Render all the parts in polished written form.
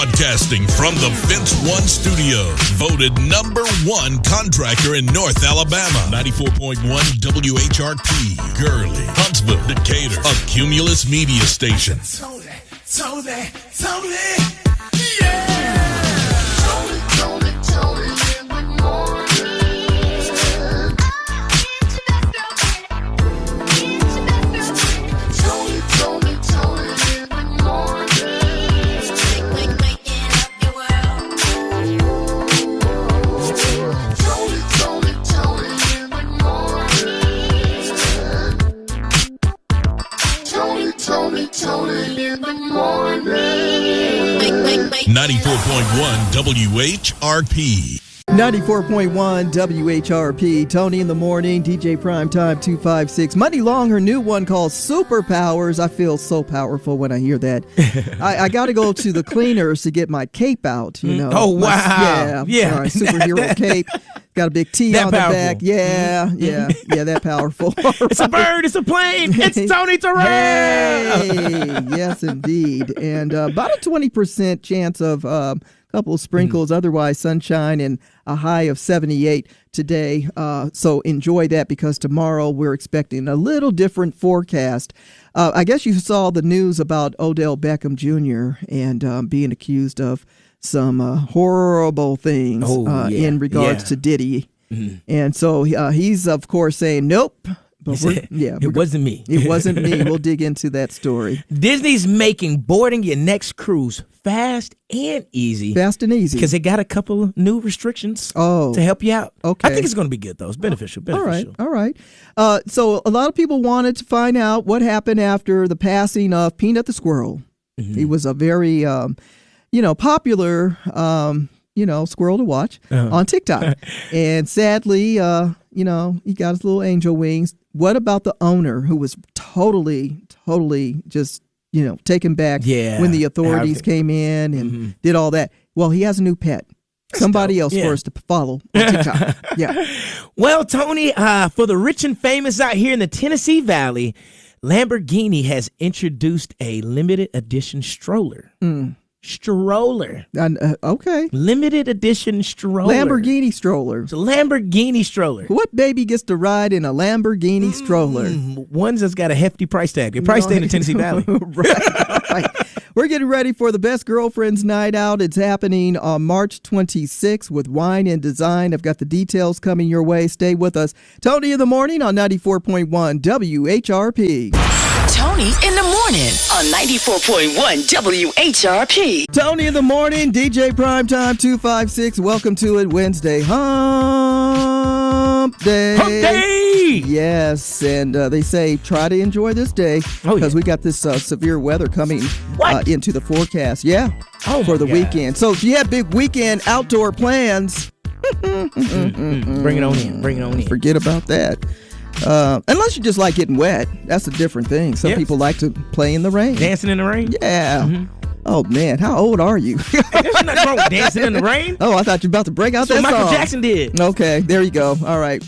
Broadcasting from the Fence One Studios. Voted #1 contractor in North Alabama. 94.1 WHRP. Gurley, Huntsville, Decatur. A Cumulus media station. Tony, yeah! Tony, in the morning. Tony, in the morning. Waking up your world. Tony, in the morning. Tony, in the morning. 94.1 WHRP. 94.1 WHRP, Tony in the morning, DJ Primetime 256. Money Long, her new one called Superpowers. I feel so powerful when I hear that. I got to go to the cleaners to get my cape out, you know. Oh, wow. Yeah. Sorry, superhero cape. Got a big T that on powerful. the back. Yeah, that powerful. It's a bird, it's a plane, it's Tony Terrell. Hey, yes, indeed. And about a 20% chance of couple of sprinkles, otherwise sunshine, and a high of 78 today. So enjoy that, because tomorrow we're expecting a little different forecast. I guess you saw the news about Odell Beckham Jr. and being accused of some horrible things in regards to Diddy. Mm-hmm. And so he's, of course, saying, nope. But it wasn't me. It wasn't me. We'll dig into that story. Disney's making boarding your next cruise fast and easy. Fast and easy. Because they got a couple of new restrictions to help you out. Okay. I think it's going to be good, though. It's beneficial. All right. So a lot of people wanted to find out what happened after the passing of Peanut the Squirrel. Mm-hmm. He was a very, popular, squirrel to watch on TikTok. And sadly, he got his little angel wings. What about the owner, who was totally just, taken back when the authorities came in and did all that? Well, he has a new pet. Somebody else for us to follow on TikTok. Yeah. Well, Tony, for the rich and famous out here in the Tennessee Valley, Lamborghini has introduced a limited edition stroller. Okay. Limited edition stroller. Lamborghini stroller. It's a Lamborghini stroller. What baby gets to ride in a Lamborghini stroller? One's that's got a hefty price tag. The price tag in the Tennessee Valley. Right. We're getting ready for the Best Girlfriends Night Out. It's happening on March 26th with Wine and Design. I've got the details coming your way. Stay with us. Tony in the morning on 94.1 WHRP. Tony in the morning on 94.1 WHRP. Tony in the morning, DJ Primetime 256. Welcome to it, Wednesday Hump Day. Hump Day! Yes, and they say try to enjoy this day because we got this severe weather coming into the forecast. Yeah, for the weekend. So if you have big weekend outdoor plans, bring it on in. Forget about that. Unless you just like getting wet. That's a different thing. Some people like to play in the rain. Dancing in the rain? Yeah. Mm-hmm. Oh, man. How old are you? There's nothing wrong with dancing in the rain. Oh, I thought you were about to break out That's that what Michael song. Jackson did. Okay. There you go. All right.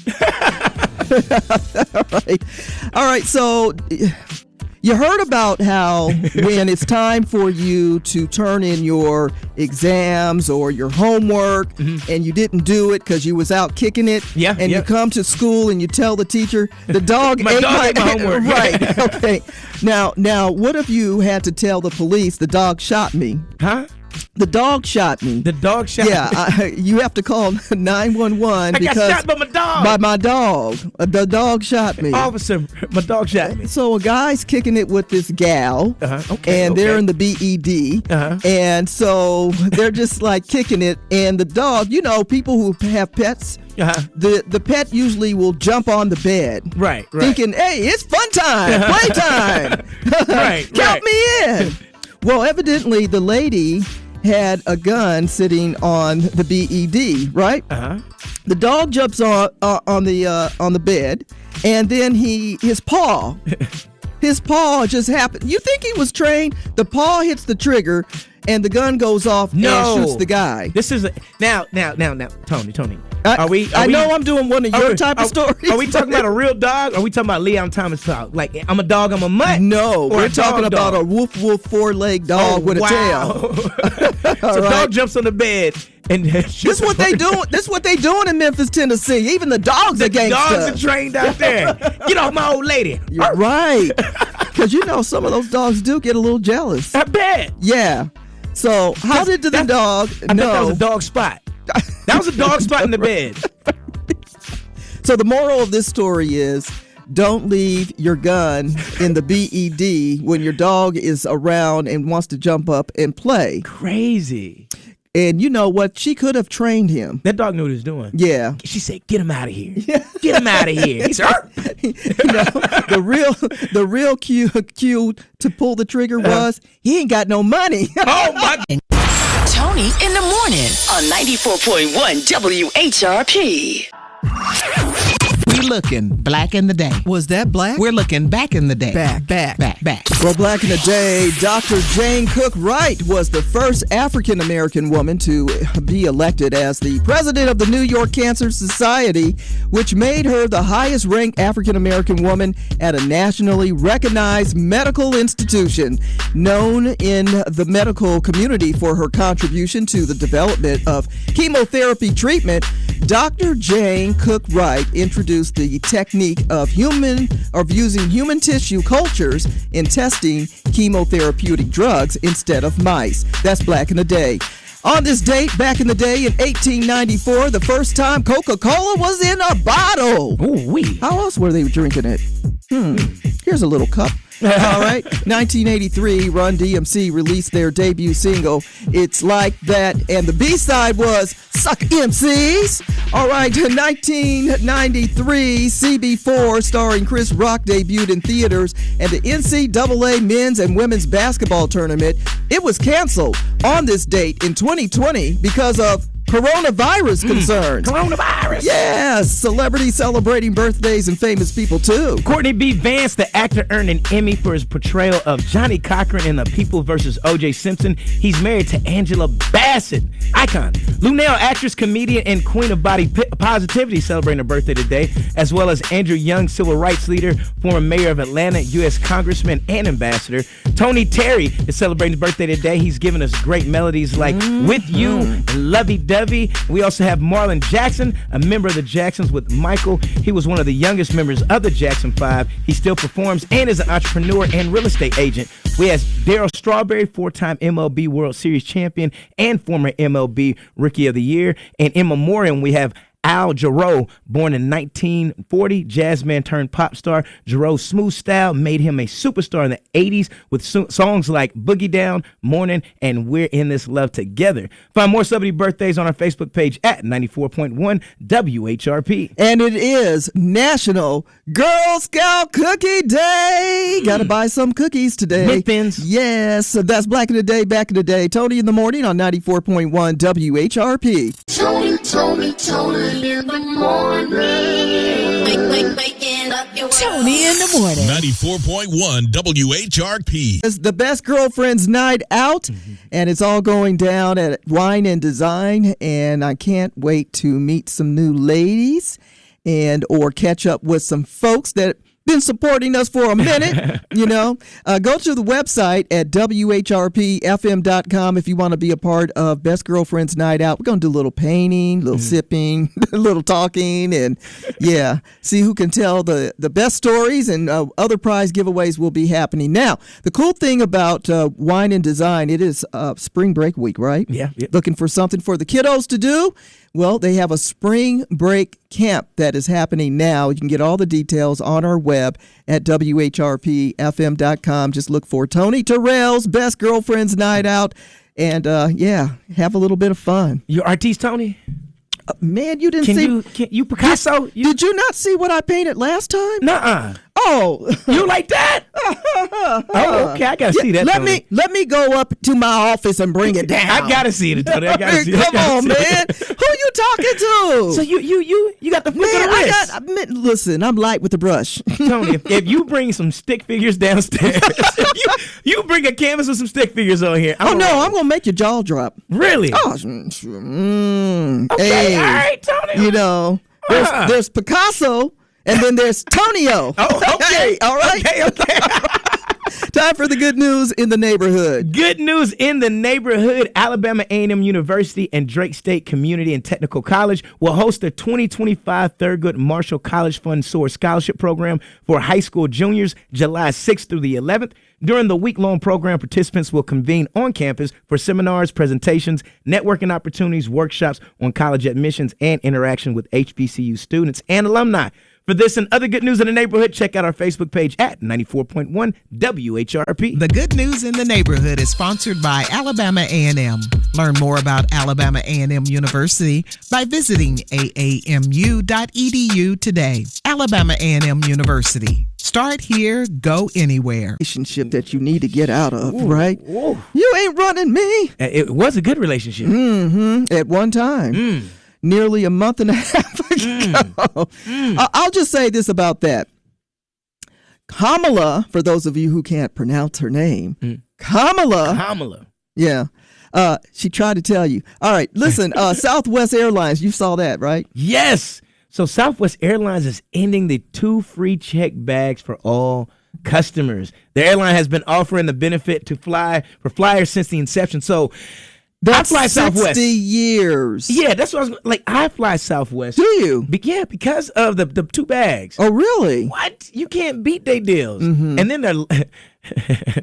All right. So you heard about how when it's time for you to turn in your exams or your homework and you didn't do it because you was out kicking it, and you come to school and you tell the teacher, the dog ate my homework. Right. Okay. Now, what if you had to tell the police the dog shot me? Huh? The dog shot me. The dog shot me. Yeah, you have to call 911 I because got shot by my dog. By my dog. The dog shot me. Officer, my dog shot me. So a guy's kicking it with this gal, and they're in the BED, and so they're just like kicking it, and the dog, people who have pets, the pet usually will jump on the bed, right. thinking, hey, it's fun time, playtime, count me in. Well, evidently the lady had a gun sitting on the BED, right? The dog jumps on the bed, and then his paw His paw just happened. You think he was trained? The paw hits the trigger, and the gun goes off and shoots the guy. This is now, Tony. I know I'm doing one of your type of stories. Are we talking about a real dog? Or are we talking about Leon Thomas dog? Like, I'm a dog, I'm a mutt? No, Or we're a talking dog about dog? a woof four-leg dog with a tail. So right. dog jumps on the bed and This is what they doing. This is what they doing in Memphis, Tennessee. Even the dogs are gangsters. Dogs are trained out there. Get off my old lady. You're right. Because some of those dogs do get a little jealous. I bet. Yeah. So how did the dog I bet that know? was a dog spot. That was a dog spot in the bed. So the moral of this story is, don't leave your gun in the BED when your dog is around and wants to jump up and play. Crazy. And you know what? She could have trained him. That dog knew what he was doing. Yeah. She said, "Get him out of here. Get him out of here." He said, the real cue to pull the trigger was he ain't got no money. "Oh my!" Tony in the morning on 94.1 WHRP. We looking black in the day. Was that black? We're looking back in the day. Back. Back. Well, back in the day, Dr. Jane Cook Wright was the first African-American woman to be elected as the president of the New York Cancer Society, which made her the highest-ranked African-American woman at a nationally recognized medical institution, known in the medical community for her contribution to the development of chemotherapy treatment. Dr. Jane Cook Wright introduced the technique of using human tissue cultures in testing chemotherapeutic drugs instead of mice. That's back in the day. On this date, back in the day in 1894, the first time Coca-Cola was in a bottle. Ooh wee. How else were they drinking it? Here's a little cup. All right. 1983, Run DMC released their debut single, It's Like That, and the B-side was Suck MCs. All right. 1993, CB4, starring Chris Rock, debuted in theaters, and the NCAA men's and women's basketball tournament, it was canceled on this date in 2020 because of coronavirus concerns. Coronavirus. Yes, celebrities celebrating birthdays and famous people too. Courtney B. Vance, the actor, earned an Emmy for his portrayal of Johnny Cochran in The People vs. O.J. Simpson. He's married to Angela Bassett, icon. Lunel, actress, comedian, and queen of body positivity, celebrating her birthday today, as well as Andrew Young, civil rights leader, former mayor of Atlanta, U.S. congressman, and ambassador. Tony Terry is celebrating his birthday today. He's given us great melodies like With You and Lovey Dovey. We also have Marlon Jackson, a member of the Jacksons with Michael. He was one of the youngest members of the Jackson 5. He still performs and is an entrepreneur and real estate agent. We have Darryl Strawberry, four-time MLB World Series champion and former MLB Rookie of the Year. And in memoriam, we have Al Jarreau, born in 1940, jazz man turned pop star. Jarreau's smooth style made him a superstar in the 80s with songs like Boogie Down, Morning, and We're in This Love Together. Find more celebrity birthdays on our Facebook page at 94.1 WHRP. And it is National Girl Scout Cookie Day. Gotta buy some cookies today. Mint thins. Yes, so that's back in the day. Tony in the morning on 94.1 WHRP. Tony in the morning. Waking up your world. Tony in the morning. 94.1 WHRP. It's the Best Girlfriends Night Out, and it's all going down at Wine and Design, and I can't wait to meet some new ladies or catch up with some folks that been supporting us for a minute. Go to the website at WHRPFM.com if you want to be a part of Best Girlfriends Night Out. We're going to do a little painting, a little sipping, a little talking, and see who can tell the best stories, and other prize giveaways will be happening. Now, the cool thing about Wine and Design, it is spring break week, right? Yeah. Looking for something for the kiddos to do? Well, they have a spring break camp that is happening now. You can get all the details on our web at WHRPFM.com. Just look for Tony Terrell's Best Girlfriends Night Out, and have a little bit of fun. Your artiste, Tony? Man, you didn't see. Can you Picasso? Did you not see what I painted last time? Nuh-uh. Oh, You like that? Oh, okay. I gotta see that. Let me go up to my office and bring it down. I gotta see it, Tony. I gotta see it. Come on, man. Who you talking to? So you got the flick of the wrist. Listen, I'm light with the brush. Tony, if you bring some stick figures downstairs, if you bring a canvas with some stick figures on here. I'm gonna make your jaw drop. Really? Oh, Okay, hey, all right, Tony. You know, there's Picasso, and then there's Tonio. Oh, okay. All right. Okay. Time for the good news in the neighborhood. Good news in the neighborhood. Alabama A&M University and Drake State Community and Technical College will host the 2025 Thurgood Marshall College Fund Soar Scholarship Program for high school juniors July 6th through the 11th. During the week-long program, participants will convene on campus for seminars, presentations, networking opportunities, workshops on college admissions, and interaction with HBCU students and alumni. For this and other good news in the neighborhood, check out our Facebook page at 94.1 WHRP. The Good News in the Neighborhood is sponsored by Alabama A&M. Learn more about Alabama A&M University by visiting aamu.edu today. Alabama A&M University. Start here, go anywhere. Relationship that you need to get out of, right? You ain't running me. It was a good relationship. At one time. Nearly a month and a half ago. I'll just say this about that. Kamala, for those of you who can't pronounce her name, Kamala. Yeah. She tried to tell you. All right, listen, Southwest Airlines, you saw that, right? Yes. So Southwest Airlines is ending the 2 free check bags for all customers. The airline has been offering the benefit to for flyers since the inception. So That's I fly 60 Southwest. years. Yeah, that's what I was like. I fly Southwest. Do you? Yeah, because of the 2 bags. Oh, really? What? You can't beat their deals. And then they're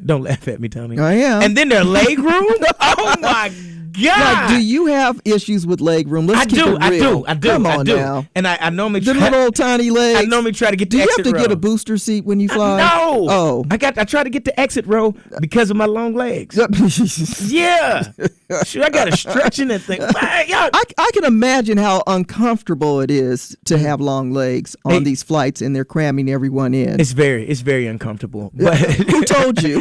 don't laugh at me, Tommy. I am. And then their leg room. Oh my God. Like, do you have issues with leg room? Let's keep it real. I do. Come on I do. now. And I normally The try, little old tiny legs. I normally try to get Do the you exit have to row. get a booster seat when you fly? No. Oh. I try to get the exit row because of my long legs. Yeah. Sure, I got to stretch in that thing. I can imagine how uncomfortable it is to have long legs on these flights, and they're cramming everyone in. It's very uncomfortable. But who told you?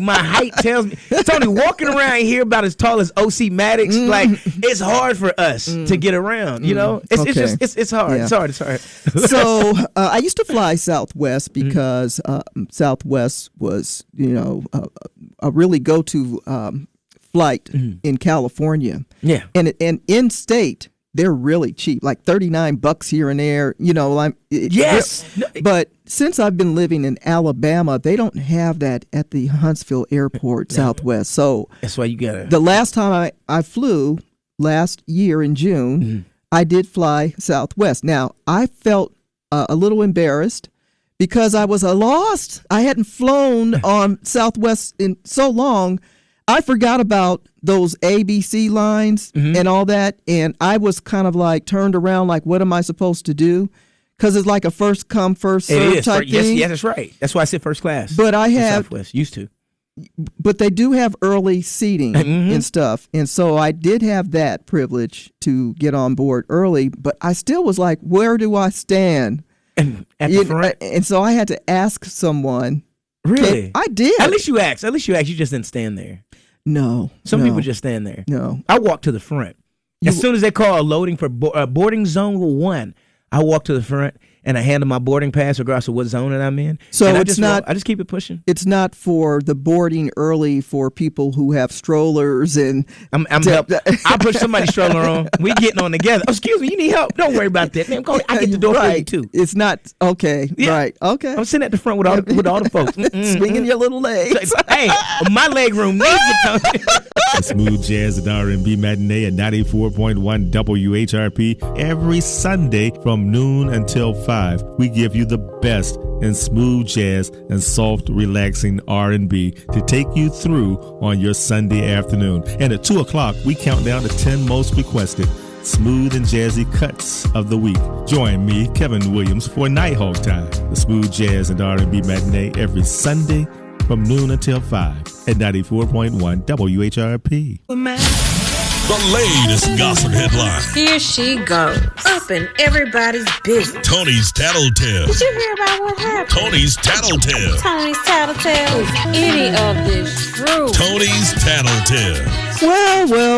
my height tells me. Tony, walking around here about as tall as O.C. Maddox, like it's hard for us to get around. You know, it's just it's hard. Yeah. It's hard. So I used to fly Southwest because Southwest was, a really go-to flight in California. Yeah, and in state they're really cheap, like $39 here and there. Yes. But since I've been living in Alabama, they don't have that at the Huntsville Airport, Southwest. So that's why you gotta. The last time I flew last year in June, I did fly Southwest. Now I felt a little embarrassed because I was lost. I hadn't flown on Southwest in so long. I forgot about those ABC lines and all that, and I was kind of like turned around like, what am I supposed to do? Because it's like a first come, first serve type thing. Yes, that's right. That's why I said first class. But I have Southwest used to. But they do have early seating and stuff, and so I did have that privilege to get on board early. But I still was like, where do I stand? And at the front. And so I had to ask someone. Really? I did. At least you asked. You just didn't stand there. No. Some people just stand there. No. I walked to the front. As soon as they call a loading for boarding zone 1, I walk to the front and I handle my boarding pass regardless of what zone that I'm in. So and I just keep it pushing. It's not for the boarding early for people who have strollers and. I'll push somebody's stroller on. We getting on together. Oh, excuse me, you need help? Don't worry about that. Man, I get the door for you too. It's not okay. Yeah. Right. Okay. I'm sitting at the front with all the folks, swinging your little legs. Hey, my leg room needs it. Smooth Jazz and R&B Matinee at 94.1 WHRP every Sunday from noon until 5. We give you the best in smooth jazz and soft, relaxing R&B to take you through on your Sunday afternoon. And at 2 o'clock, we count down the 10 most requested smooth and jazzy cuts of the week. Join me, Kevin Williams, for Nighthawk Time, the Smooth Jazz and R&B Matinee every Sunday from noon until 5 at 94.1 WHRP. The latest gossip headlines. Here she goes, up in everybody's business. Tony's Tattletale. Did you hear about what happened? Tony's Tattletale. Tony's Tattletale. Is any of this true? Tony's Tattletale.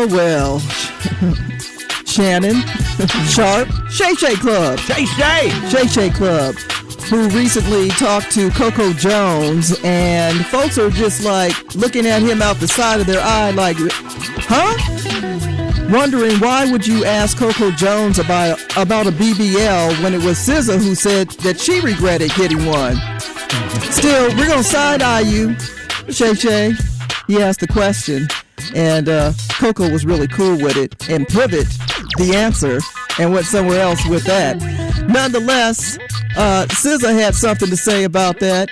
Well. Shannon, Sharp, Shay Shay Club. Shay Shay Club, who recently talked to Coco Jones, and folks are just like looking at him out the side of their eye like, huh? Wondering why would you ask Coco Jones about a BBL when it was SZA who said that she regretted getting one. Still, we're going to side-eye you, Shay Shay. He asked the question, and Coco was really cool with it and pivot the answer and went somewhere else with that. Nonetheless, SZA had something to say about that.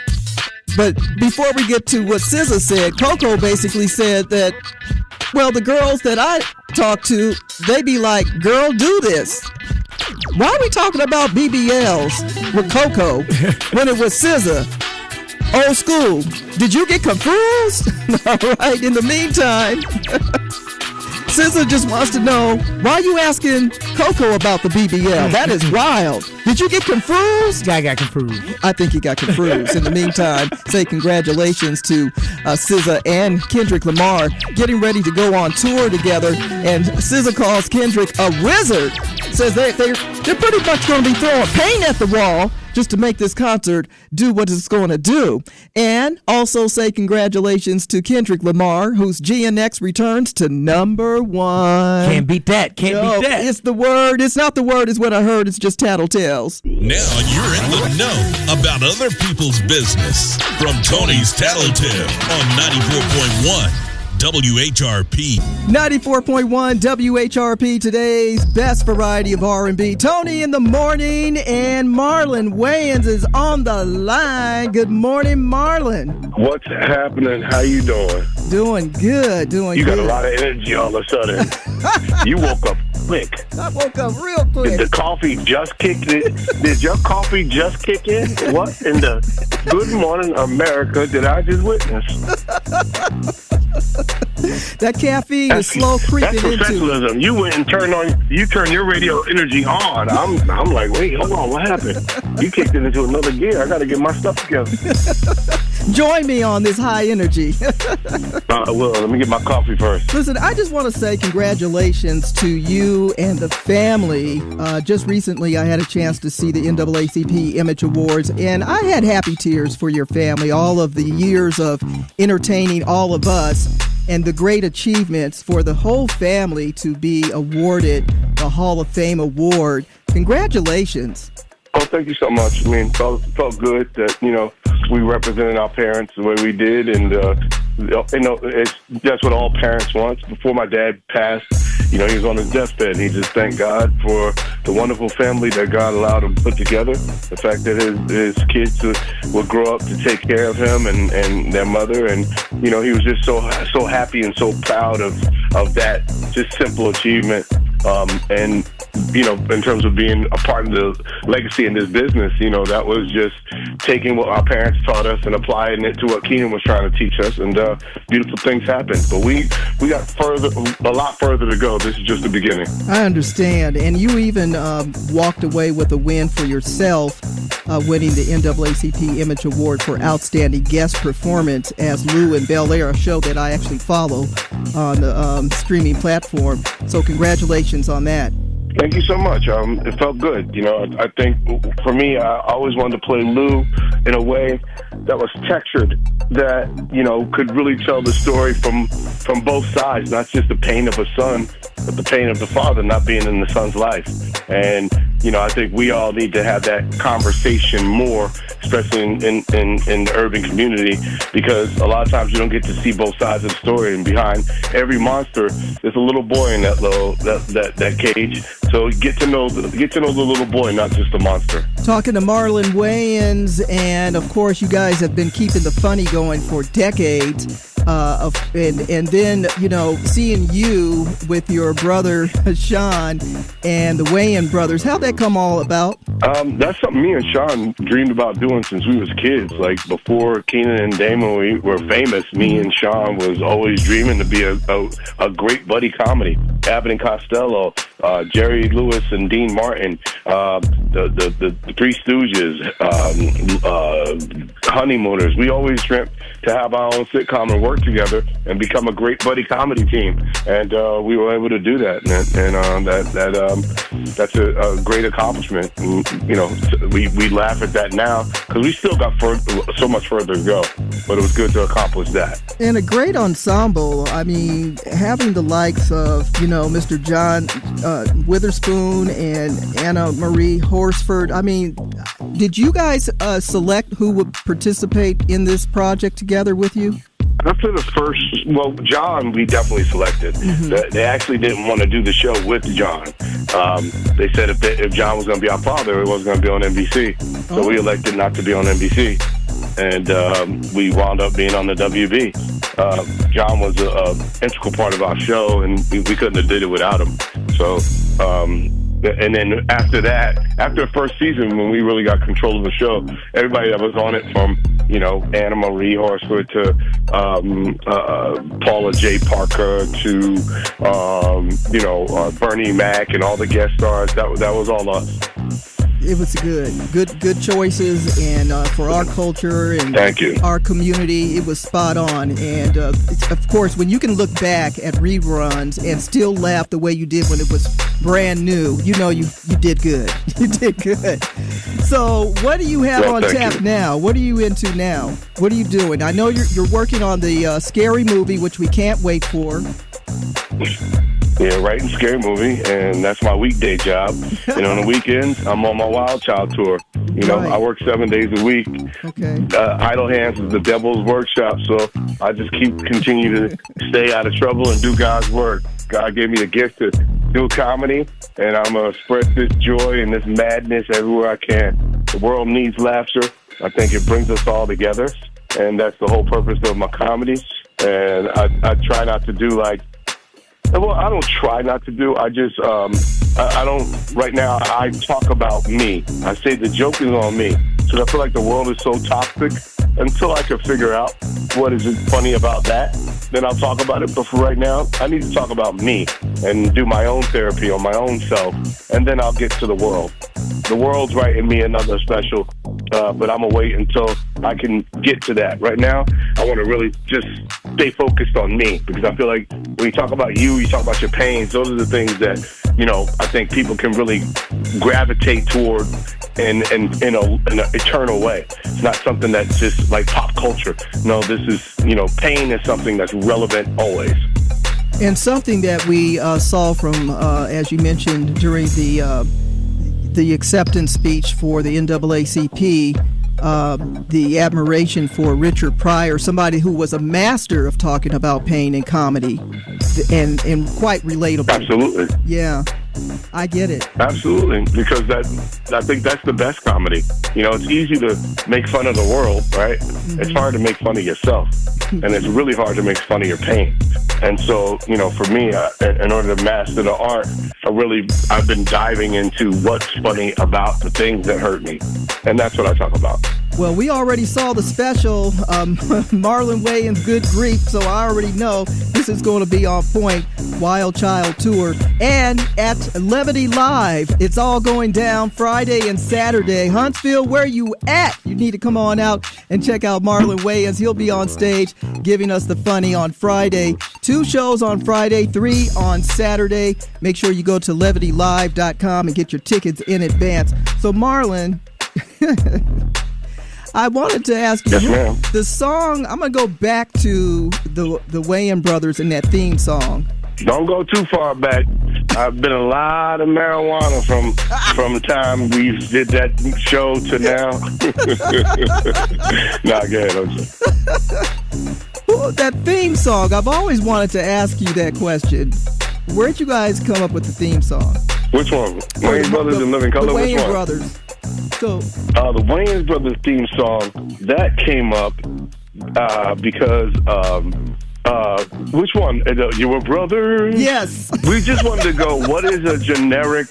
But before we get to what SZA said, Coco basically said that, well, the girls that I talk to, they be like, girl, do this. Why are we talking about BBLs with Coco when it was SZA? Old school. Did you get confused? All right, in the meantime, SZA just wants to know, why are you asking Coco about the BBL? That is wild. Did you get confused? Guy got confused. I think he got confused. In the meantime, say congratulations to SZA and Kendrick Lamar getting ready to go on tour together. And SZA calls Kendrick a wizard. Says they're pretty much going to be throwing paint at the wall just to make this concert do what it's going to do. And also say congratulations to Kendrick Lamar, whose GNX returns to number 1. Can't beat that. Can't beat that. It's the word. It's not the word, is what I heard. It's just tattletales. Now you're in the know about other people's business. From Tony's Tattletale on 94.1 WHRP. 94.1 WHRP, today's best variety of R&B. Tony in the morning, and Marlon Wayans is on the line. Good morning, Marlon. What's happening? How you doing? Doing good, You got a lot of energy all of a sudden. You woke up quick. I woke up real quick. Did the coffee just kick in? Did your coffee just kick in? What in the Good Morning America did I just witness? That caffeine is slow creeping into. That's professionalism. You went and turned your radio energy on. I'm like, wait, hold on, what happened? You kicked it into another gear. I got to get my stuff together. Join me on this high energy. Well, let me get my coffee first. Listen, I just want to say congratulations to you and the family. Just recently, I had a chance to see the NAACP Image Awards, and I had happy tears for your family. All of the years of entertaining all of us, and the great achievements for the whole family to be awarded the Hall of Fame award. Congratulations. Oh, thank you so much. I mean, felt good that, we represented our parents the way we did, and that's what all parents want. Before my dad passed, he was on his deathbed, and he just thanked God for the wonderful family that God allowed him to put together. The fact that his kids would grow up to take care of him and their mother, and he was just so happy and so proud of that just simple achievement. And in terms of being a part of the legacy in this business, that was just taking what our parents taught us and applying it to what Keenan was trying to teach us, and beautiful things happened. But we got a lot further to go. This is just the beginning. I understand. And you even walked away with a win for yourself, winning the NAACP Image Award for Outstanding Guest Performance as Lou in Bel Air, a show that I actually follow on the streaming platform. So congratulations on that. Thank you so much. It felt good. I think for me, I always wanted to play Lou in a way that was textured, that, could really tell the story from both sides, not just the pain of a son, but the pain of the father not being in the son's life. And, I think we all need to have that conversation more, especially in the urban community, because a lot of times you don't get to see both sides of the story. And behind every monster, there's a little boy in that cage. So get to know the little boy, not just the monster. Talking to Marlon Wayans, and of course, you guys have been keeping the funny going for decades. And then, seeing you with your brother Sean and the Wayans brothers, how'd that come all about? That's something me and Sean dreamed about doing since we was kids. Like before Keenan and Damon were famous, me and Sean was always dreaming to be a great buddy comedy. Abbott and Costello, Jerry Lewis and Dean Martin, the Three Stooges, Honeymooners. We always dreamt to have our own sitcom and work together and become a great buddy comedy team, and we were able to do that, and that's a great accomplishment. And, you know, we laugh at that now because we still got so much further to go, but it was good to accomplish that. And a great ensemble. I mean, having the likes of, you know, Mr. John Witherspoon and Anna Marie Horsford. I mean, did you guys select who would participate in this project together with you? After the first, John, we definitely selected. Mm-hmm. They actually didn't want to do the show with John. They said if John was going to be our father, it wasn't going to be on NBC. So we elected not to be on NBC. And we wound up being on the WB. John was an integral part of our show, and we couldn't have did it without him. So, and then after that, after the first season, when we really got control of the show, everybody that was on it, from, you know, Anna Marie Horsford to Paula J. Parker to Bernie Mac and all the guest stars, that was all us. It was good choices, and for our culture and our community, it was spot on. And of course, when you can look back at reruns and still laugh the way you did when it was brand new, you know you did good. You did good. So, what do you have on tap now? What are you into now? What are you doing? I know you're working on the Scary Movie, which we can't wait for. Yeah, writing Scary Movie, and that's my weekday job. And on the weekends, I'm on my Wild Child tour. You know, I work 7 days a week. Okay. Idle Hands is the devil's workshop, so I just continue to stay out of trouble and do God's work. God gave me the gift to do comedy, and I'm going to spread this joy and this madness everywhere I can. The world needs laughter. I think it brings us all together, and that's the whole purpose of my comedy. And I try not to do like, well, I don't try not to do. I just, I don't, right now, I talk about me. I say the joke is on me. So I feel like the world is so toxic. Until I can figure out what is funny about that, then I'll talk about it. But for right now, I need to talk about me and do my own therapy on my own self. And then I'll get to the world. The world's writing me another special, but I'm going to wait until I can get to that. Right now, I want to really just stay focused on me, because I feel like when you talk about you talk about your pains. Those are the things that, you know, I think people can really gravitate toward in an eternal way. It's not something that's just like pop culture. No, this is, you know, pain is something that's relevant always. And something that we saw from, as you mentioned, during the acceptance speech for the NAACP, the admiration for Richard Pryor, somebody who was a master of talking about pain and comedy, and quite relatable. Absolutely. Yeah, I get it. Absolutely, because I think that's the best comedy. You know, it's easy to make fun of the world, right? Mm-hmm. It's hard to make fun of yourself, and it's really hard to make fun of your pain. And so, you know, for me, in order to master the art, I've been diving into what's funny about the things that hurt me. And that's what I talk about. Well, we already saw the special, Marlon Wayans' Good Grief, so I already know this is going to be on point. Wild Child Tour. And at Levity Live, it's all going down Friday and Saturday. Huntsville, where you at? You need to come on out and check out Marlon Wayans. He'll be on stage giving us the funny on Friday. 2 shows on Friday, 3 on Saturday. Make sure you go to levitylive.com and get your tickets in advance. So, Marlon, I wanted to ask you, the song, I'm going to go back to the Wayans brothers and that theme song. Don't go too far back. I've been a lot of marijuana from the time we did that show to now. Nah, go ahead, OJ. Well, that theme song, I've always wanted to ask you that question. Where'd you guys come up with the theme song? Which one? Wayans Brothers in Living Color? The Which Wayans one? Brothers. So, the Wayans Brothers theme song, that came up because which one? Your brother? Yes. We just wanted to go, what is a generic,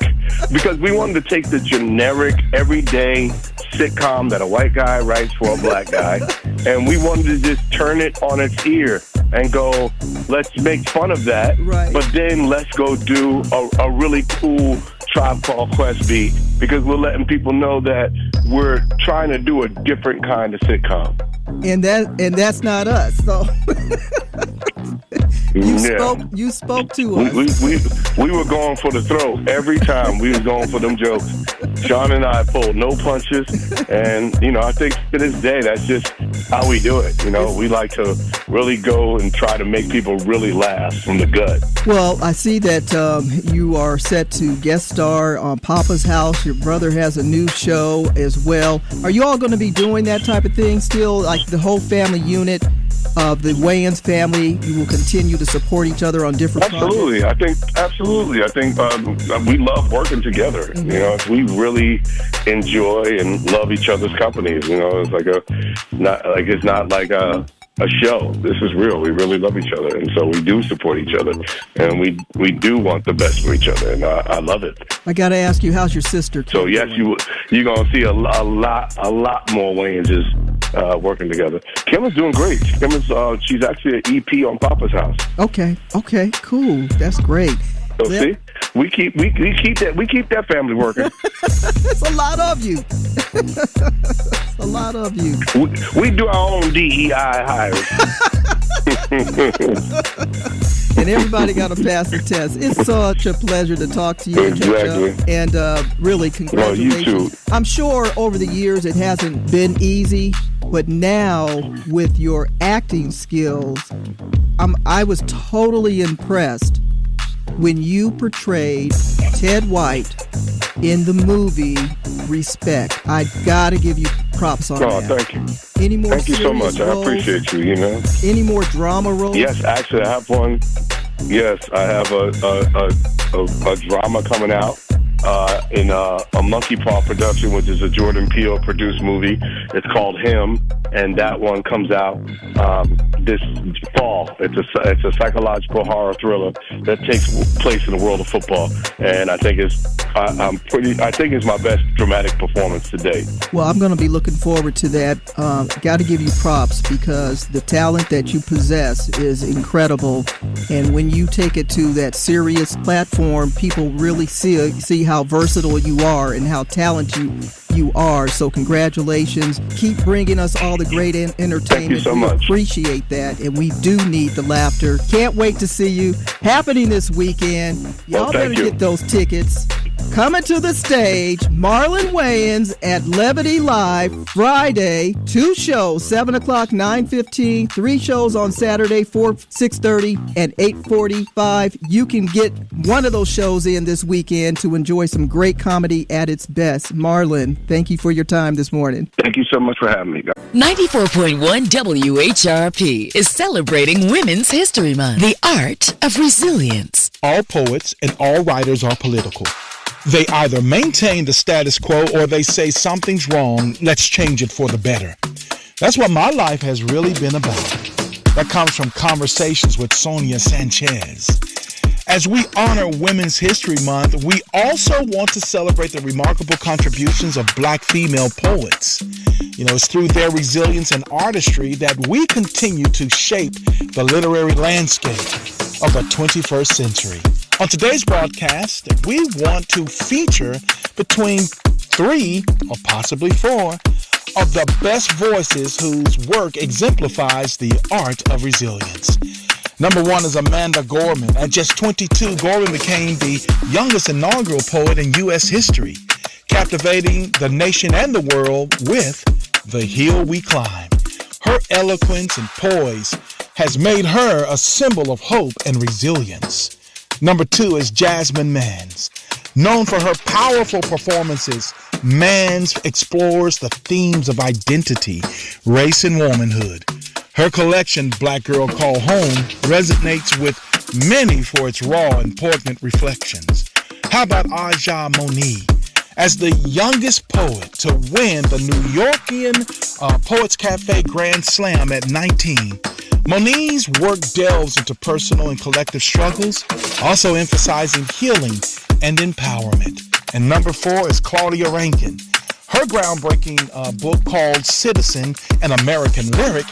because we wanted to take the generic, everyday sitcom that a white guy writes for a black guy And we wanted to just turn it on its ear and go, let's make fun of that, right. But then let's go do a really cool Tribe Called Quest beat, because we're letting people know that we're trying to do a different kind of sitcom. And that's not us. So you spoke to us. We were going for the throat every time. We was going for them jokes. Sean and I pulled no punches, and I think to this day that's just how we do it. We like to really go and try to make people really laugh from the gut. Well, I see that you are set to guest star on Papa's House. Your brother has a new show as well. Are you all going to be doing that type of thing still? Like the whole family unit of the Wayans family, you will continue to support each other on different Absolutely. projects? I think we love working together. Mm-hmm. We really enjoy and love each other's companies. It's not like a show. This is real. We really love each other, and so we do support each other, and we do want the best for each other, and I love it. I got to ask you, how's your sister? So yes, you're gonna see a lot more Wayanses working together. Kim is doing great. She's actually an EP on Papa's House. Okay, cool. That's great. So see, we keep that family working. It's a lot of you. It's a lot of you. We do our own DEI hires. And everybody got to pass the test. It's such a pleasure to talk to you. Exactly. And really, congratulations. Well, you too. I'm sure over the years it hasn't been easy, but now with your acting skills, I was totally impressed when you portrayed Ted White in the movie Respect. I got to give you props on that. Oh, thank you. Any more Thank you so much. roles? I appreciate you, Any more drama roles? Yes, actually, I have one. Yes, I have a drama coming out in a Monkey Paw production, which is a Jordan Peele produced movie. It's called Him, and that one comes out this fall. It's a psychological horror thriller that takes place in the world of football, and I think it's my best dramatic performance to date. Well, I'm going to be looking forward to that. Got to give you props because the talent that you possess is incredible, and when you take it to that serious platform, people really see how versatile you are and how talented you are. So congratulations. Keep bringing us all the great entertainment. Thank you so much. Appreciate that, and we do need the laughter. Can't wait to see you happening this weekend. Y'all better get those tickets. Coming to the stage, Marlon Wayans at Levity Live Friday. 2 shows, 7 o'clock, 9:15. 3 shows on Saturday, 4, 6:30, and 8:45. You can get one of those shows in this weekend to enjoy some great comedy at its best. Marlon, thank you for your time this morning. Thank you so much for having me, guys. 94.1 WHRP is celebrating Women's History Month, the art of resilience. All poets and all writers are political. They either maintain the status quo or they say something's wrong, let's change it for the better. That's what my life has really been about. That comes from conversations with Sonia Sanchez. As we honor Women's History Month, we also want to celebrate the remarkable contributions of Black female poets. It's through their resilience and artistry that we continue to shape the literary landscape of the 21st century. On today's broadcast, we want to feature between 3 or possibly 4 of the best voices whose work exemplifies the art of resilience. Number 1 is Amanda Gorman. At just 22, Gorman became the youngest inaugural poet in U.S. history, captivating the nation and the world with The Hill We Climb. Her eloquence and poise has made her a symbol of hope and resilience. Number 2 is Jasmine Mans. Known for her powerful performances, Mans explores the themes of identity, race, and womanhood. Her collection, Black Girl Call Home, resonates with many for its raw and poignant reflections. How about Aja Moni? As the youngest poet to win the New Yorkian Poets Cafe Grand Slam at 19, Moni's work delves into personal and collective struggles, also emphasizing healing and empowerment. And number 4 is Claudia Rankin. Her groundbreaking book called Citizen, an American Lyric,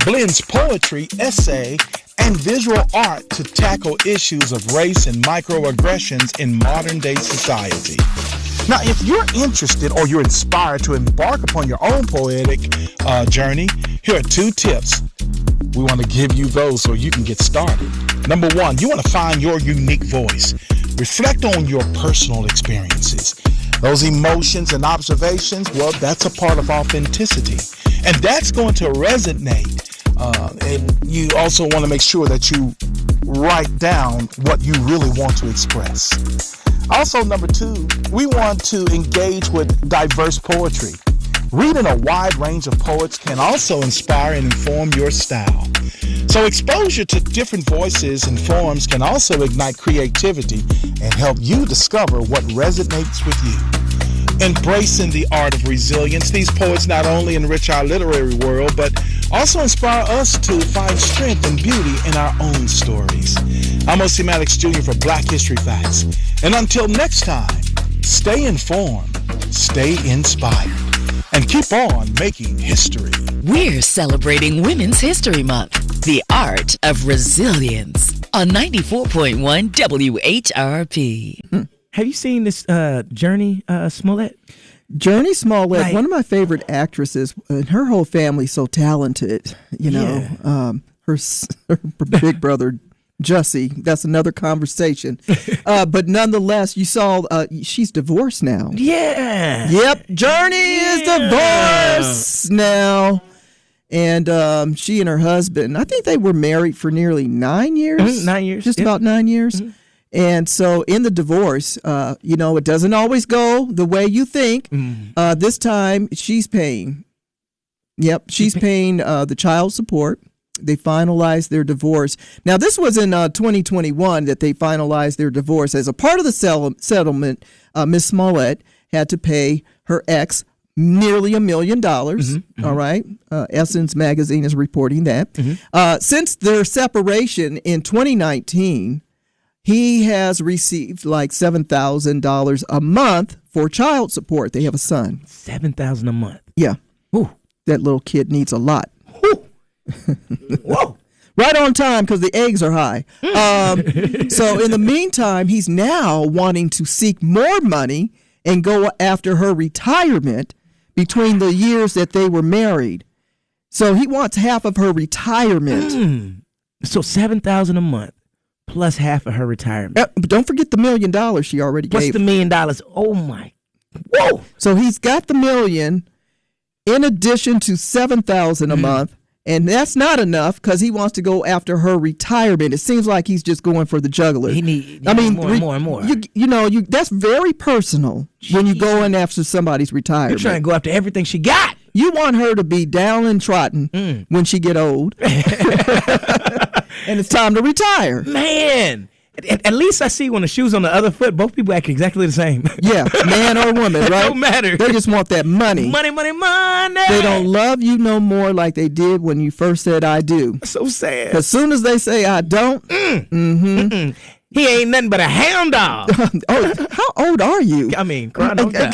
blends poetry, essay, and visual art to tackle issues of race and microaggressions in modern-day society. Now, if you're interested or you're inspired to embark upon your own poetic journey, here are 2 tips. We want to give you those so you can get started. Number 1, you want to find your unique voice. Reflect on your personal experiences. Those emotions and observations, well, that's a part of authenticity. And that's going to resonate. And you also want to make sure that you write down what you really want to express. Also, number 2, we want to engage with diverse poetry. Reading a wide range of poets can also inspire and inform your style. So exposure to different voices and forms can also ignite creativity and help you discover what resonates with you. Embracing the art of resilience, these poets not only enrich our literary world, but also inspire us to find strength and beauty in our own stories. I'm O.C. Maddox Jr. for Black History Facts. And until next time, stay informed, stay inspired, and keep on making history. We're celebrating Women's History Month, the art of resilience, on 94.1 WHRP. Have you seen this Journey Smollett? Journey Smollett, Right. one of my favorite actresses, and her whole family's so talented. You know, her big brother Jussie. That's another conversation. But nonetheless, you saw she's divorced now. Yeah. Yep, Journey is divorced now. And she and her husband, I think they were married for nearly 9 years. 9 years. Just about 9 years. Mm-hmm. And so in the divorce, you know, it doesn't always go the way you think. This time she's paying. Yep, she's paying the child support. They finalized their divorce. Now, this was in 2021 that they finalized their divorce. As a part of the settlement, Ms. Smollett had to pay her ex nearly $1 million. All right. Essence Magazine is reporting that. Since their separation in 2019, he has received like $7,000 a month for child support. They have a son. $7,000 a month. Yeah. Ooh. That little kid needs a lot. Whoa. Right on time because the eggs are high. So in the meantime, he's now wanting to seek more money and go after her retirement between the years that they were married. So he wants half of her retirement. So $7,000 a month plus half of her retirement. But don't forget the $1 million she already gave. What's the $1 million? Oh my. Whoa. So he's got the $1 million in addition to $7,000 a month. And that's not enough because he wants to go after her retirement. It seems like he's just going for the jugular. He needs more and more. You know, that's very personal when you go in after somebody's retirement. You're trying to go after everything she got. You want her to be down and trotting when she get old. And it's time to retire. Man. At least I see when the shoe's on the other foot, both people act exactly the same. Yeah, man or woman, right? It don't matter. They just want that money. Money. They don't love you no more like they did when you first said I do. So sad. As soon as they say I don't, he ain't nothing but a hound dog. Oh, how old are you? I mean, crying on God.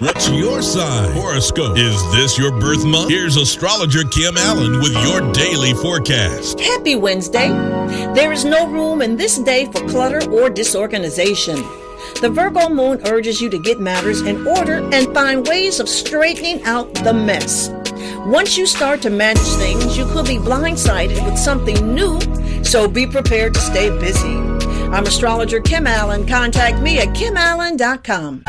What's your sign? Horoscope. Is this your birth month? Here's astrologer Kim Allen with your daily forecast. Happy Wednesday. There is no room in this day for clutter or disorganization. The Virgo moon urges you to get matters in order and find ways of straightening out the mess. Once you start to manage things, you could be blindsided with something new, so be prepared to stay busy. I'm astrologer Kim Allen. Contact me at kimallen.com.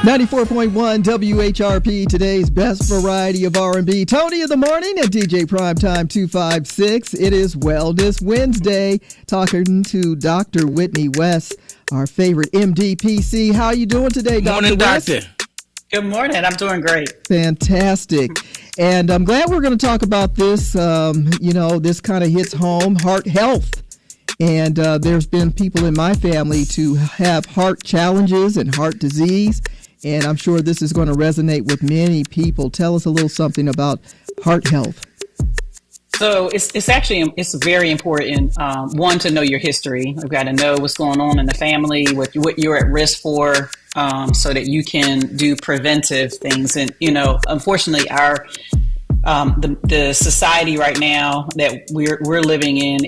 94.1 WHRP, today's best variety of R&B. Tony in the morning and DJ Primetime 256. It is Wellness Wednesday. Talking to Dr. Whitney West, our favorite MD-PC. How are you doing today, Dr. Morning, West? doctor. Good morning. I'm doing great. Fantastic. And I'm glad we're going to talk about this. This kind of hits home, heart health. And there's been people in my family to have heart challenges and heart disease. And I'm sure this is going to resonate with many people. Tell us a little something about heart health. So it's very important, one, to know your history. You've got to know what's going on in the family, what you're at risk for, so that you can do preventive things. And, unfortunately, our the society right now that we're living in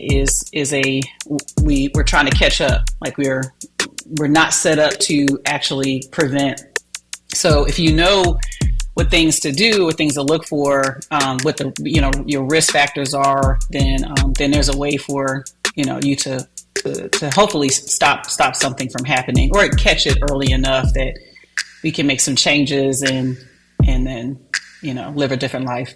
we're trying to catch up. Like we're not set up to actually prevent. So if you know what things to do, what things to look for, what your risk factors are, then there's a way for you to hopefully stop something from happening, or catch it early enough that we can make some changes and then live a different life.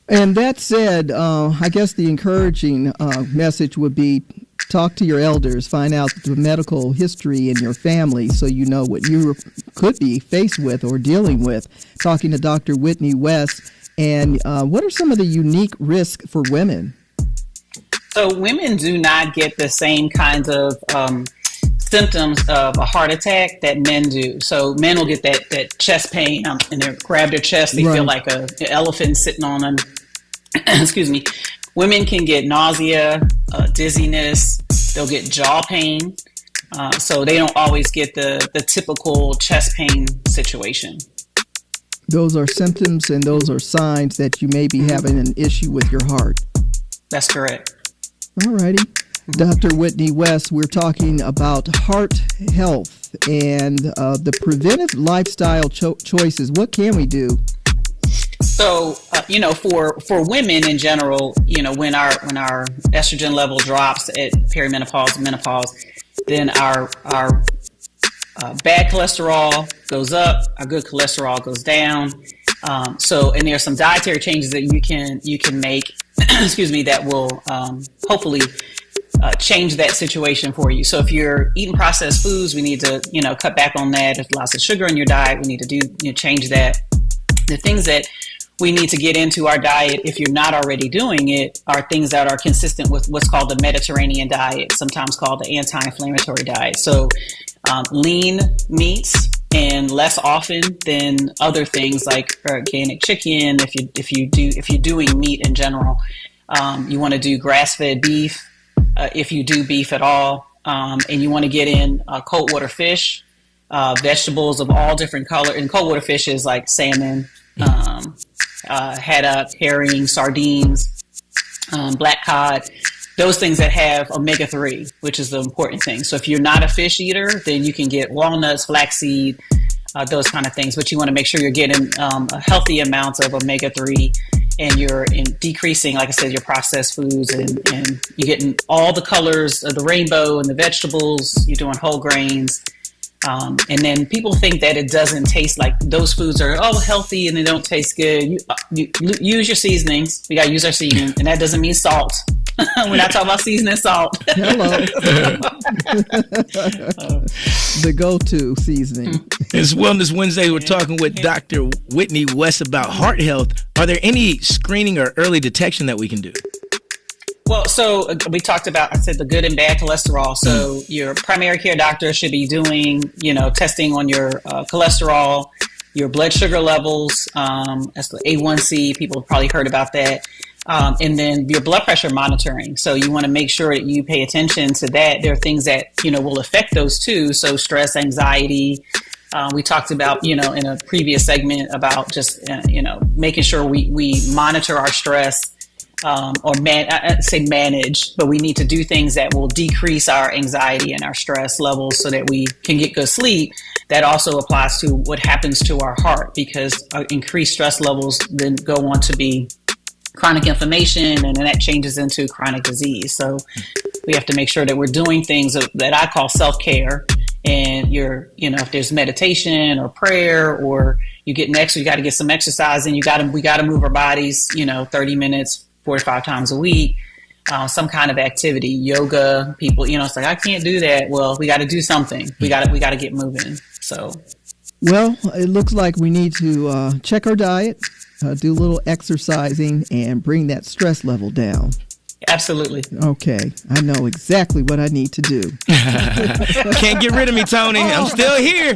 And that said, I guess the encouraging message would be talk to your elders, find out the medical history in your family so you know what you could be faced with or dealing with. Talking to Dr. Whitney West, and what are some of the unique risks for women? So women do not get the same kinds of symptoms of a heart attack that men do. So men will get that chest pain and they grab their chest. They feel like an elephant sitting on them. Excuse me. Women can get nausea, dizziness. They'll get jaw pain. So they don't always get the typical chest pain situation. Those are symptoms and those are signs that you may be having an issue with your heart. That's correct. All righty. Dr. Whitney West, we're talking about heart health and the preventive lifestyle choices. What can we do? So, for women in general, when our estrogen level drops at perimenopause, menopause, then our bad cholesterol goes up, our good cholesterol goes down. And there's some dietary changes that you can make, excuse me, that will hopefully change that situation for you. So if you're eating processed foods, we need to cut back on that. If lots of sugar in your diet, we need to change that. The things that we need to get into our diet, if you're not already doing it, are things that are consistent with what's called the Mediterranean diet, sometimes called the anti-inflammatory diet. So lean meats, and less often than other things like organic chicken. If you're doing meat in general, you want to do grass-fed beef if you do beef at all, and you want to get in cold water fish, vegetables of all different color. And cold water fish is like salmon, haddock, herring, sardines, black cod. Those things that have omega-3, which is the important thing. So if you're not a fish eater, then you can get walnuts, flaxseed, those kind of things. But you want to make sure you're getting a healthy amount of omega-3, and you're decreasing, like I said, your processed foods, and you're getting all the colors of the rainbow and the vegetables. You're doing whole grains. And then people think that it doesn't taste like those foods are healthy and they don't taste good. You use your seasonings. We got to use our seasoning, and that doesn't mean salt. We're not talking about seasoning salt. Hello. The go-to seasoning. It's Wellness Wednesday. We're talking with Dr. Whitney West about heart health. Are there any screening or early detection that we can do? Well, so we talked about, I said, the good and bad cholesterol. So your primary care doctor should be doing, testing on your cholesterol, your blood sugar levels. That's the A1C. People have probably heard about that. And then your blood pressure monitoring. So you want to make sure that you pay attention to that. There are things that, will affect those too. So stress, anxiety. We talked about, in a previous segment about just, making sure we monitor our stress. I'd say manage, but we need to do things that will decrease our anxiety and our stress levels so that we can get good sleep. That also applies to what happens to our heart, because increased stress levels then go on to be chronic inflammation, and then that changes into chronic disease. So we have to make sure that we're doing things that I call self-care. And if there's meditation or prayer, or you get you got to get some exercise, and we got to move our bodies, 30 minutes, 45 times a week, some kind of activity, yoga. People, it's like, I can't do that. Well, we got to do something. We got to get moving. So, well, it looks like we need to check our diet, do a little exercising, and bring that stress level down. Absolutely. Okay. I know exactly what I need to do. Can't get rid of me, Tony. I'm still here.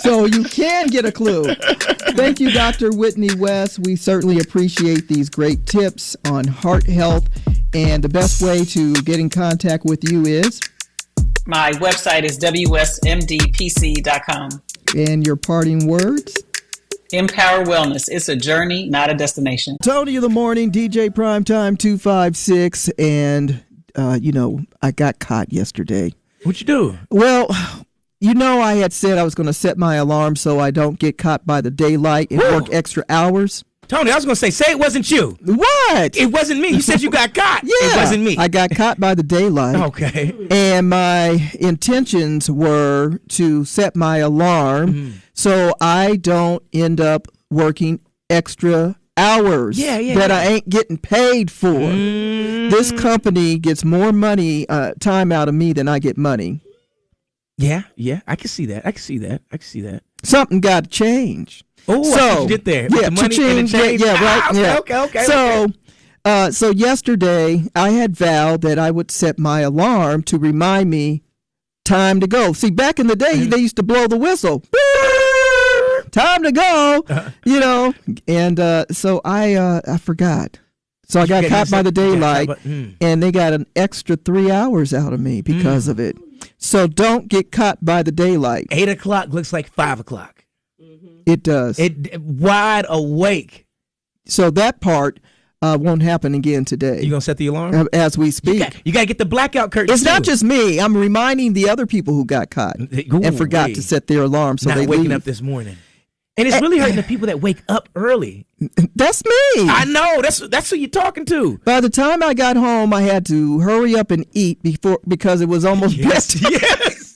So you can get a clue. Thank you, Dr. Whitney West. We certainly appreciate these great tips on heart health. And the best way to get in contact with you is? My website is wsmdpc.com. And your parting words? Empower Wellness. It's a journey, not a destination. Tony of the Morning, DJ Primetime 256. And, I got caught yesterday. What'd you do? Well, I had said I was going to set my alarm so I don't get caught by the daylight and work extra hours. Tony, I was going to say it wasn't you. What? It wasn't me. You said you got caught. Yeah. It wasn't me. I got caught by the daylight. Okay. And my intentions were to set my alarm so I don't end up working extra hours that I ain't getting paid for. This company gets more money, time out of me than I get money. Yeah. I can see that. Something got to change. Oh, so, what you did there. Yeah, the money and the change. Right. Yeah. Okay. So yesterday I had vowed that I would set my alarm to remind me time to go. See, back in the day, they used to blow the whistle. Time to go, And so I forgot. So I got caught by the daylight, and they got an extra 3 hours out of me because of it. So don't get caught by the daylight. 8 o'clock looks like 5 o'clock. It does. It wide awake. So that part won't happen again today. You gonna set the alarm as we speak? You got to get the blackout curtain. It's not just me. I'm reminding the other people who got caught and forgot to set their alarm. So not they waking leave. up this morning, and it's really hurting the people that wake up early. That's me. I know. That's who you're talking to. By the time I got home, I had to hurry up and eat because it was almost bedtime. Yes.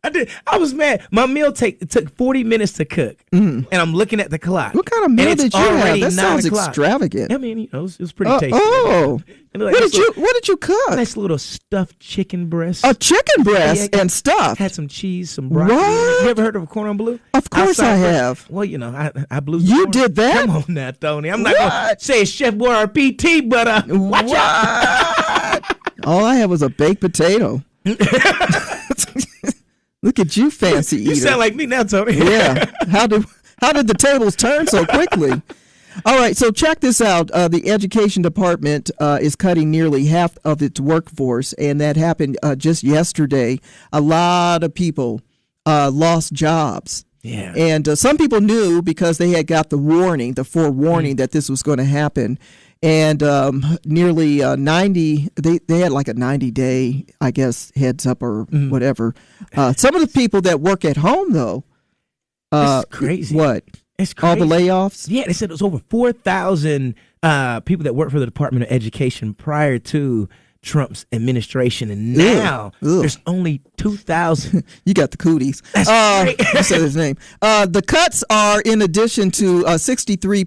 I did. I was mad. My meal took 40 minutes to cook, and I'm looking at the clock. What kind of meal did you have? That sounds 9 o'clock. extravagant. I mean, it was pretty tasty. Like, what did you cook? Nice little stuffed chicken breast. A chicken breast and stuff. Had some cheese, some broccoli. What? You ever heard of a corn on blue? Of course I have. Well, I blew. You did that? Come on now, Tony. I'm not gonna say it's Chef WHRP, but watch out. All I had was a baked potato. Look at you, fancy eater. You sound like me now, Tony. Yeah. How did the tables turn so quickly? All right, so check this out. The education department is cutting nearly half of its workforce, and that happened just yesterday. A lot of people lost jobs. Yeah. And some people knew because they had got the forewarning that this was going to happen. And nearly 90, they had like a 90-day, I guess, heads up or whatever. Some of the people that work at home, though. It's crazy. What? It's crazy. All the layoffs? Yeah, they said it was over 4,000 people that work for the Department of Education prior to Trump's administration, and now there's only 2,000. You got the cooties. That's great. I said his name. The cuts are in addition to 63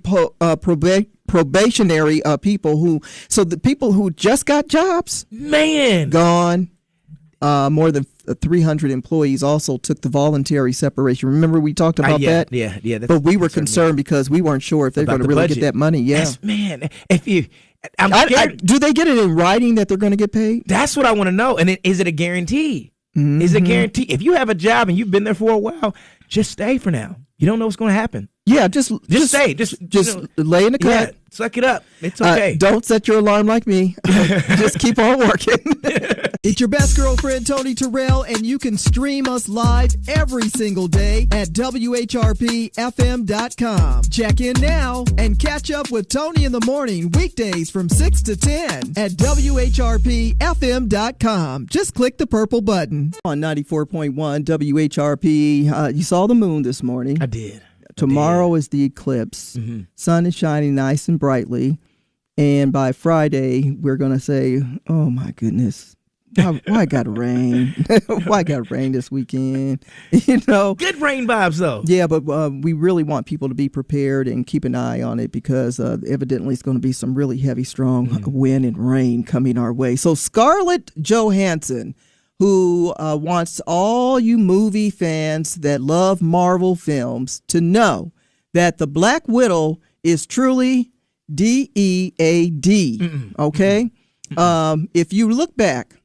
probationary people so the people who just got jobs, gone. More than 300 employees also took the voluntary separation. Remember we talked about that? Yeah. But we were concerned because we weren't sure if they're going to really get that money. Yeah. I'm scared. Do they get it in writing that they're going to get paid? That's what I want to know. And is it a guarantee? Mm-hmm. Is it a guarantee? If you have a job and you've been there for a while, just stay for now. You don't know what's going to happen. Yeah, just stay. Just lay in the cut. Yeah, suck it up. It's okay. Don't set your alarm like me. Just keep on working. It's your best girlfriend, Tony Terrell, and you can stream us live every single day at WHRPFM.com. Check in now and catch up with Tony in the morning, weekdays from 6 to 10 at WHRPFM.com. Just click the purple button. On 94.1 WHRP, you saw the moon this morning. I did. Tomorrow is the eclipse. Mm-hmm. Sun is shining nice and brightly. And by Friday, we're going to say, oh, my goodness. Why got to rain? Why got to rain this weekend? Good rain vibes, though. Yeah, but we really want people to be prepared and keep an eye on it because evidently it's going to be some really heavy, strong wind and rain coming our way. So Scarlett Johansson, who wants all you movie fans that love Marvel films to know that the Black Widow is truly DEAD. Okay? If you look back,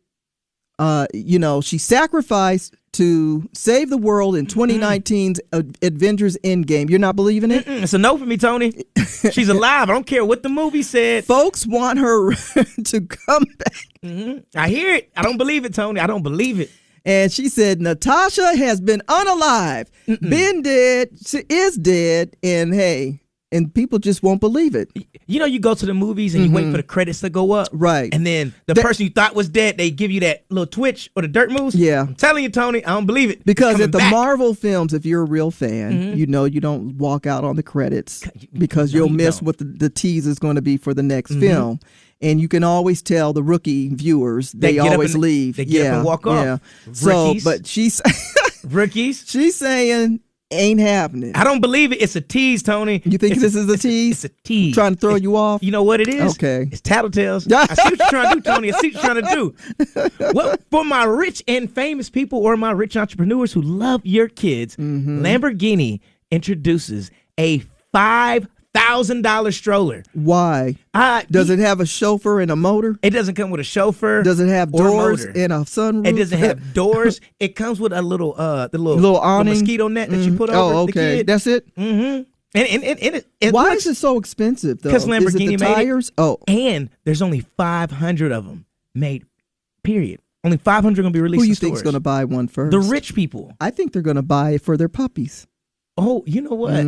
she sacrificed to save the world in 2019's Avengers Endgame. You're not believing it? It's a no for me, Tony. She's alive. I don't care what the movie said. Folks want her to come back. I hear it. I don't believe it, Tony. I don't believe it. And she said, Natasha has been unalive, been dead, she is dead, and hey, and people just won't believe it. You know, you go to the movies and you wait for the credits to go up. Right. And then the person you thought was dead, they give you that little twitch or the dirt moves. Yeah. I'm telling you, Tony, I don't believe it. Because at the Marvel films, if you're a real fan, you know you don't walk out on the credits because you'll miss what the tease is going to be for the next film. And you can always tell the rookie viewers, they always leave. They get up and walk off. Yeah. Rookies. So, but she's rookies. She's saying ain't happening. I don't believe it. It's a tease, Tony. You think this is a tease? It's a tease. Trying to throw you off? You know what it is? Okay. It's tattletales. I see what you're trying to do, Tony. I see what you're trying to do. Well, for my rich and famous people or my rich entrepreneurs who love your kids, Lamborghini introduces a $5,000 stroller. Why? Does it have a chauffeur and a motor? It doesn't come with a chauffeur. Does it have doors and a sunroof? It doesn't have doors. It comes with a little little awning, mosquito net that you put over the kid. That's it. And why is it so expensive though? Because Lamborghini is it the tires? And there's only 500 of them made. Period. Only 500 going to be released. Who you in stores. think's going to buy one first? The rich people. I think they're going to buy it for their puppies. Oh, you know what?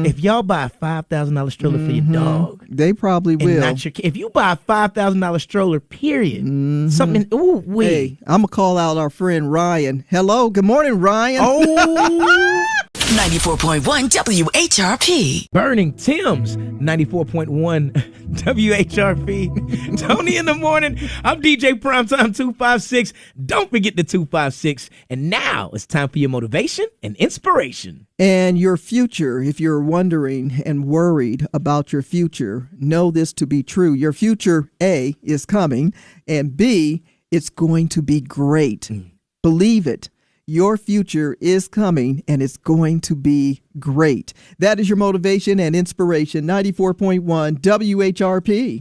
If y'all buy a $5,000 stroller for your dog, they probably will. Not your kid. If you buy a $5,000 stroller, period, something. Ooh, wait. Hey, I'm gonna call out our friend Ryan. Hello, good morning, Ryan. Oh. 94.1 WHRP. Burning Tim's 94.1 WHRP. Tony in the morning. I'm DJ Primetime 256. Don't forget the 256. And now it's time for your motivation and inspiration. And your future, if you're wondering and worried about your future, know this to be true. Your future, A, is coming, and B, it's going to be great. Believe it. Your future is coming, and it's going to be great. That is your motivation and inspiration. 94.1 WHRP.